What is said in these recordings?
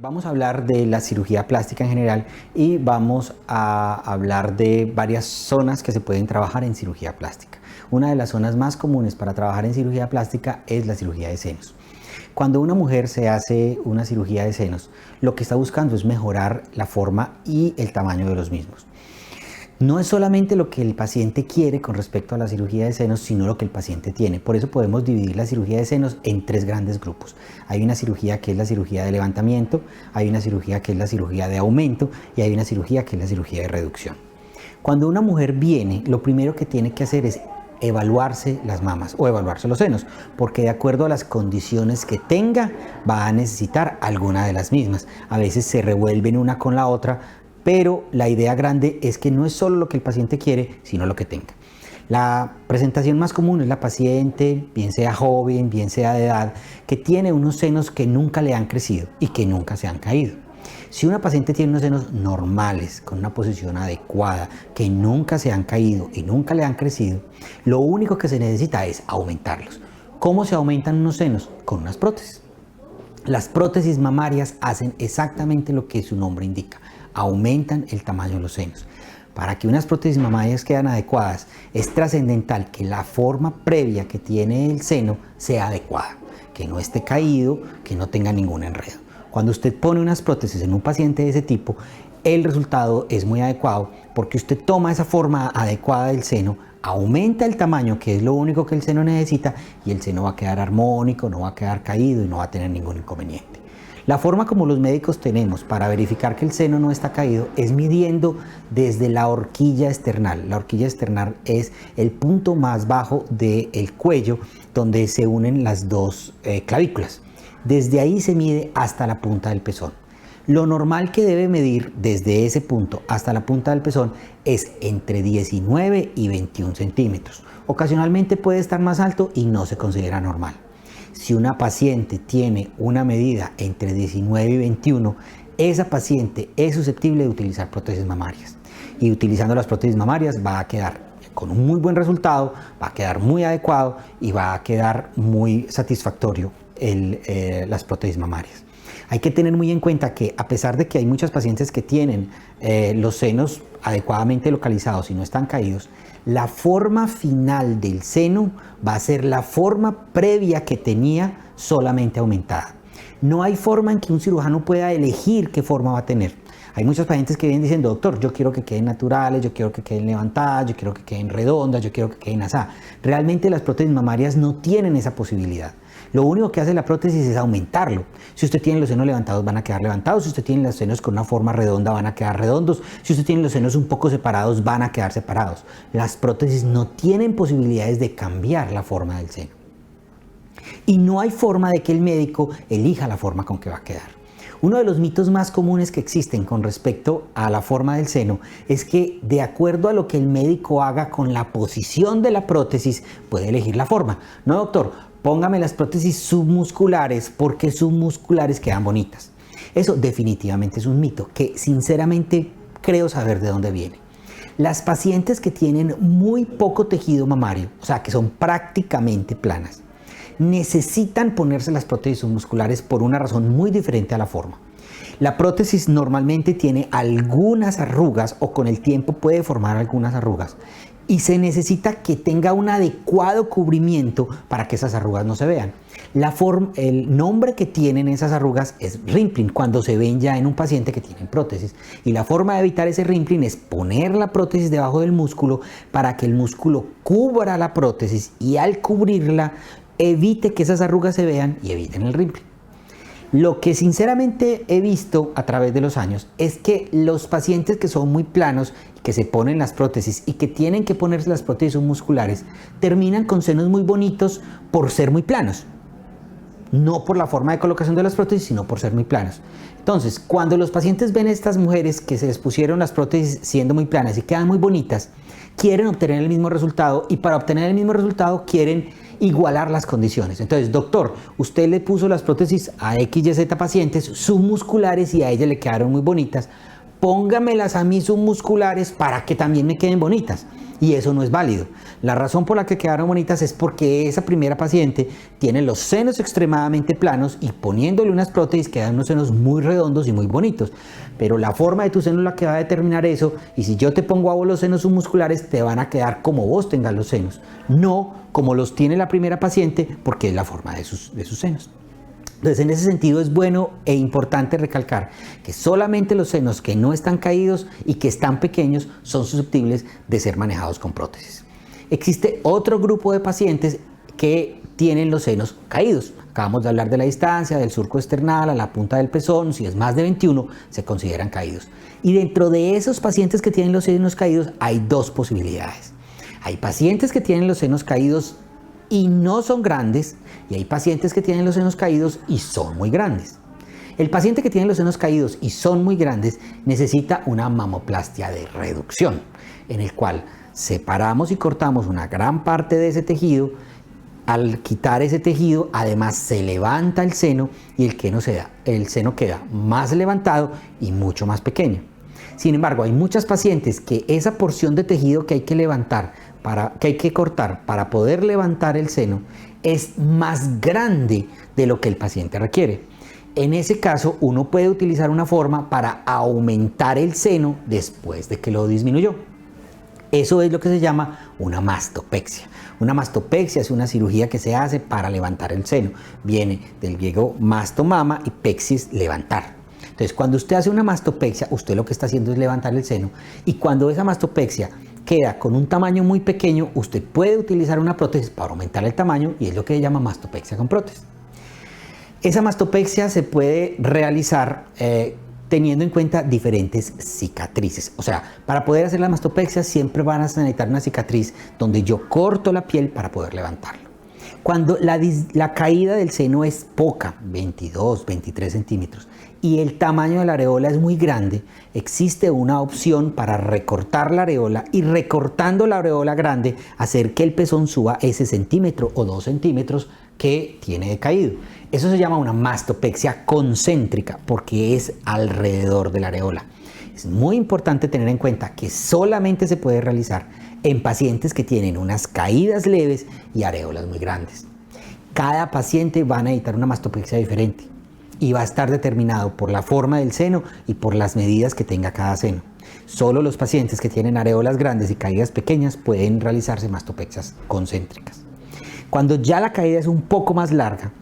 Vamos a hablar de la cirugía plástica en general y vamos a hablar de varias zonas que se pueden trabajar en cirugía plástica. Una de las zonas más comunes para trabajar en cirugía plástica es la cirugía de senos. Cuando una mujer se hace una cirugía de senos, lo que está buscando es mejorar la forma y el tamaño de los mismos. No es solamente lo que el paciente quiere con respecto a la cirugía de senos, sino lo que el paciente tiene. Por eso podemos dividir la cirugía de senos en tres grandes grupos. Hay una cirugía que es la cirugía de levantamiento, hay una cirugía que es la cirugía de aumento y hay una cirugía que es la cirugía de reducción. Cuando una mujer viene, lo primero que tiene que hacer es evaluarse las mamas o evaluarse los senos, porque de acuerdo a las condiciones que tenga, va a necesitar alguna de las mismas. A veces se revuelven una con la otra, pero la idea grande es que no es solo lo que el paciente quiere, sino lo que tenga. La presentación más común es la paciente, bien sea joven, bien sea de edad, que tiene unos senos que nunca le han crecido y que nunca se han caído. Si una paciente tiene unos senos normales, con una posición adecuada, que nunca se han caído y nunca le han crecido, lo único que se necesita es aumentarlos. ¿Cómo se aumentan unos senos? Con unas prótesis. Las prótesis mamarias hacen exactamente lo que su nombre indica, aumentan el tamaño de los senos. Para que unas prótesis mamarias queden adecuadas, es trascendental que la forma previa que tiene el seno sea adecuada, que no esté caído, que no tenga ningún enredo. Cuando usted pone unas prótesis en un paciente de ese tipo, el resultado es muy adecuado porque usted toma esa forma adecuada del seno, aumenta el tamaño, que es lo único que el seno necesita, y el seno va a quedar armónico, no va a quedar caído y no va a tener ningún inconveniente. La forma como los médicos tenemos para verificar que el seno no está caído es midiendo desde la horquilla esternal. La horquilla esternal es el punto más bajo del cuello donde se unen las dos clavículas. Desde ahí se mide hasta la punta del pezón. Lo normal que debe medir desde ese punto hasta la punta del pezón es entre 19 y 21 centímetros. Ocasionalmente puede estar más alto y no se considera normal. Si una paciente tiene una medida entre 19 y 21, esa paciente es susceptible de utilizar prótesis mamarias. Y utilizando las prótesis mamarias va a quedar con un muy buen resultado, va a quedar muy adecuado y va a quedar muy satisfactorio las prótesis mamarias. Hay que tener muy en cuenta que a pesar de que hay muchas pacientes que tienen los senos adecuadamente localizados y no están caídos, la forma final del seno va a ser la forma previa que tenía, solamente aumentada. No hay forma en que un cirujano pueda elegir qué forma va a tener. Hay muchos pacientes que vienen diciendo: doctor, yo quiero que queden naturales, yo quiero que queden levantadas, yo quiero que queden redondas, yo quiero que queden así. Realmente las prótesis mamarias no tienen esa posibilidad. Lo único que hace la prótesis es aumentarlo. Si usted tiene los senos levantados, van a quedar levantados. Si usted tiene los senos con una forma redonda, van a quedar redondos. Si usted tiene los senos un poco separados, van a quedar separados. Las prótesis no tienen posibilidades de cambiar la forma del seno. Y no hay forma de que el médico elija la forma con que va a quedar. Uno de los mitos más comunes que existen con respecto a la forma del seno es que, de acuerdo a lo que el médico haga con la posición de la prótesis, puede elegir la forma. No, doctor, póngame las prótesis submusculares porque submusculares quedan bonitas. Eso definitivamente es un mito que sinceramente creo saber de dónde viene. Las pacientes que tienen muy poco tejido mamario, o sea, que son prácticamente planas, necesitan ponerse las prótesis submusculares por una razón muy diferente a la forma. La prótesis normalmente tiene algunas arrugas o con el tiempo puede formar algunas arrugas y se necesita que tenga un adecuado cubrimiento para que esas arrugas no se vean. El nombre que tienen esas arrugas es rimpling cuando se ven ya en un paciente que tiene prótesis, y la forma de evitar ese rimpling es poner la prótesis debajo del músculo para que el músculo cubra la prótesis y al cubrirla evite que esas arrugas se vean y eviten el rimpling. Lo que sinceramente he visto a través de los años es que los pacientes que son muy planos, que se ponen las prótesis y que tienen que ponerse las prótesis submusculares, terminan con senos muy bonitos por ser muy planos. No por la forma de colocación de las prótesis, sino por ser muy planos. Entonces, cuando los pacientes ven a estas mujeres que se les pusieron las prótesis siendo muy planas y quedan muy bonitas, quieren obtener el mismo resultado, y para obtener el mismo resultado quieren igualar las condiciones. Entonces, doctor, usted le puso las prótesis a XYZ pacientes submusculares y a ellas le quedaron muy bonitas. póngamelas a mí submusculares para que también me queden bonitas. Y eso no es válido. La razón por la que quedaron bonitas es porque esa primera paciente tiene los senos extremadamente planos y poniéndole unas prótesis quedan unos senos muy redondos y muy bonitos. Pero la forma de tu seno es la que va a determinar eso, y si yo te pongo a vos los senos submusculares te van a quedar como vos tengas los senos, no como los tiene la primera paciente, porque es la forma de sus senos. Entonces, en ese sentido es bueno e importante recalcar que solamente los senos que no están caídos y que están pequeños son susceptibles de ser manejados con prótesis. Existe otro grupo de pacientes que tienen los senos caídos. Acabamos de hablar de la distancia, del surco esternal a la punta del pezón. Si es más de 21, se consideran caídos. Y dentro de esos pacientes que tienen los senos caídos hay dos posibilidades. Hay pacientes que tienen los senos caídos y no son grandes, y hay pacientes que tienen los senos caídos y son muy grandes. El paciente que tiene los senos caídos y son muy grandes necesita una mamoplastia de reducción, en el cual separamos y cortamos una gran parte de ese tejido. Al quitar ese tejido, además se levanta el seno y el seno queda más levantado y mucho más pequeño. Sin embargo, hay muchas pacientes que esa porción de tejido que hay que levantar, que hay que cortar para poder levantar el seno, es más grande de lo que el paciente requiere. En ese caso, uno puede utilizar una forma para aumentar el seno después de que lo disminuyó. Eso es lo que se llama una mastopexia. Una mastopexia es una cirugía que se hace para levantar el seno. Viene del griego mastomama y pexis, levantar. Entonces, cuando usted hace una mastopexia, usted lo que está haciendo es levantar el seno, y cuando esa mastopexia queda con un tamaño muy pequeño, usted puede utilizar una prótesis para aumentar el tamaño, y es lo que se llama mastopexia con prótesis. Esa mastopexia se puede realizar teniendo en cuenta diferentes cicatrices. O sea, para poder hacer la mastopexia siempre van a necesitar una cicatriz donde yo corto la piel para poder levantarlo. Cuando la caída del seno es poca, 22, 23 centímetros, y el tamaño de la areola es muy grande, existe una opción para recortar la areola, y recortando la areola grande hacer que el pezón suba ese centímetro o 2 centímetros que tiene decaído. Eso se llama una mastopexia concéntrica porque es alrededor de la areola. Es muy importante tener en cuenta que solamente se puede realizar en pacientes que tienen unas caídas leves y areolas muy grandes. Cada paciente va a necesitar una mastopexia diferente y va a estar determinado por la forma del seno y por las medidas que tenga cada seno. Solo los pacientes que tienen areolas grandes y caídas pequeñas pueden realizarse mastopexias concéntricas. Cuando ya la caída es un poco más larga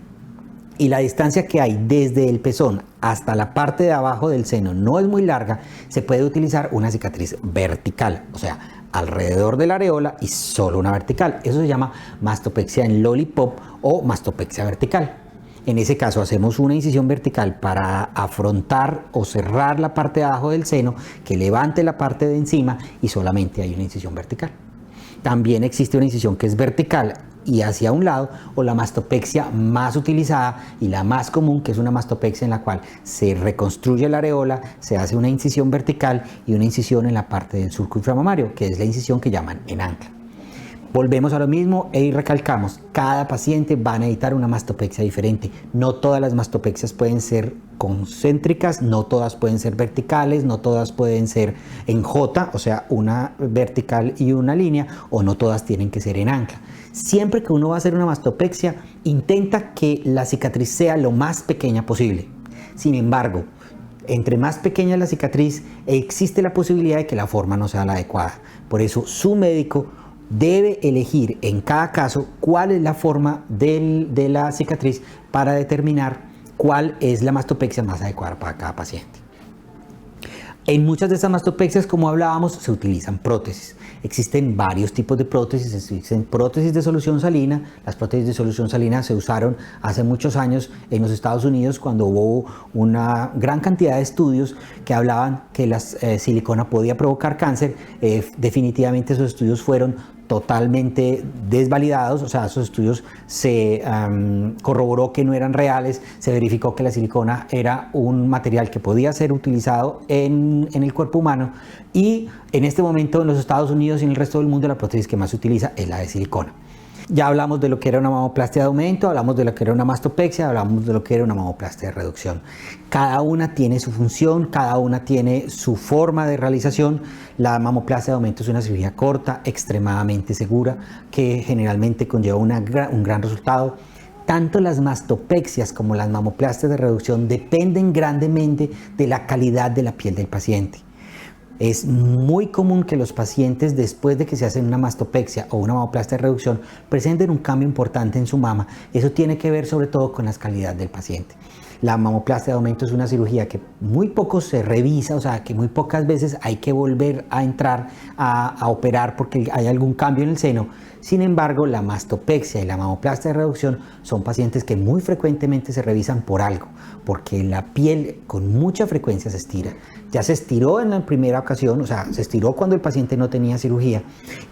y la distancia que hay desde el pezón hasta la parte de abajo del seno no es muy larga, se puede utilizar una cicatriz vertical, o sea, alrededor de la areola y solo una vertical. Eso se llama mastopexia en lollipop o mastopexia vertical. En ese caso hacemos una incisión vertical para afrontar o cerrar la parte de abajo del seno, que levante la parte de encima, y solamente hay una incisión vertical. También existe una incisión que es vertical y hacia un lado, o la mastopexia más utilizada y la más común, que es una mastopexia en la cual se reconstruye la areola, se hace una incisión vertical y una incisión en la parte del surco inframamario, que es la incisión que llaman en ancla. Volvemos a lo mismo y recalcamos, cada paciente va a necesitar una mastopexia diferente. No todas las mastopexias pueden ser concéntricas, no todas pueden ser verticales, no todas pueden ser en J, o sea, una vertical y una línea, o no todas tienen que ser en ancla. Siempre que uno va a hacer una mastopexia, intenta que la cicatriz sea lo más pequeña posible. Sin embargo, entre más pequeña la cicatriz, existe la posibilidad de que la forma no sea la adecuada. Por eso, su médico debe elegir en cada caso cuál es la forma de la cicatriz para determinar cuál es la mastopexia más adecuada para cada paciente. En muchas de esas mastopexias, como hablábamos, se utilizan prótesis. Existen varios tipos de prótesis. Existen prótesis de solución salina. Las prótesis de solución salina se usaron hace muchos años en los Estados Unidos, cuando hubo una gran cantidad de estudios que hablaban que la silicona podía provocar cáncer. Definitivamente esos estudios fueron totalmente desvalidados, o sea, esos estudios se corroboró que no eran reales, se verificó que la silicona era un material que podía ser utilizado en el cuerpo humano, y en este momento en los Estados Unidos y en el resto del mundo la prótesis que más se utiliza es la de silicona. Ya hablamos de lo que era una mamoplastia de aumento, hablamos de lo que era una mastopexia, hablamos de lo que era una mamoplastia de reducción. Cada una tiene su función, cada una tiene su forma de realización. La mamoplastia de aumento es una cirugía corta, extremadamente segura, que generalmente conlleva un gran resultado. Tanto las mastopexias como las mamoplastias de reducción dependen grandemente de la calidad de la piel del paciente. Es muy común que los pacientes, después de que se hacen una mastopexia o una mamoplastia de reducción, presenten un cambio importante en su mama. Eso tiene que ver sobre todo con la calidad del paciente. La mamoplastia de aumento es una cirugía que muy poco se revisa, o sea, que muy pocas veces hay que volver a entrar a operar porque hay algún cambio en el seno. Sin embargo, la mastopexia y la mamoplastia de reducción son pacientes que muy frecuentemente se revisan por algo, porque la piel con mucha frecuencia se estira. Ya se estiró en la primera ocasión, o sea, se estiró cuando el paciente no tenía cirugía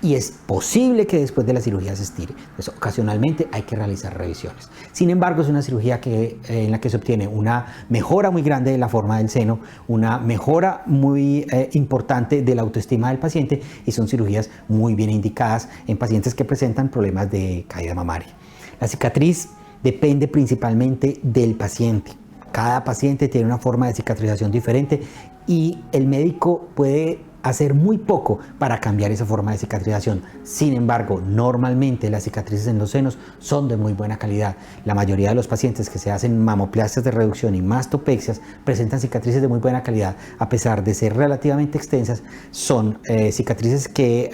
y es posible que después de la cirugía se estire. Entonces, ocasionalmente hay que realizar revisiones. Sin embargo, es una cirugía en la que se obtiene una mejora muy grande de la forma del seno, una mejora muy importante de la autoestima del paciente y son cirugías muy bien indicadas en pacientes que presentan problemas de caída mamaria. La cicatriz depende principalmente del paciente. Cada paciente tiene una forma de cicatrización diferente y el médico puede hacer muy poco para cambiar esa forma de cicatrización. Sin embargo, normalmente las cicatrices en los senos son de muy buena calidad. La mayoría de los pacientes que se hacen mamoplastias de reducción y mastopexias presentan cicatrices de muy buena calidad, a pesar de ser relativamente extensas. Son cicatrices que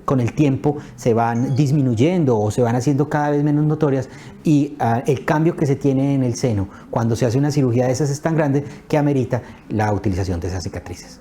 con el tiempo se van disminuyendo o se van haciendo cada vez menos notorias y el cambio que se tiene en el seno cuando se hace una cirugía de esas es tan grande que amerita la utilización de esas cicatrices.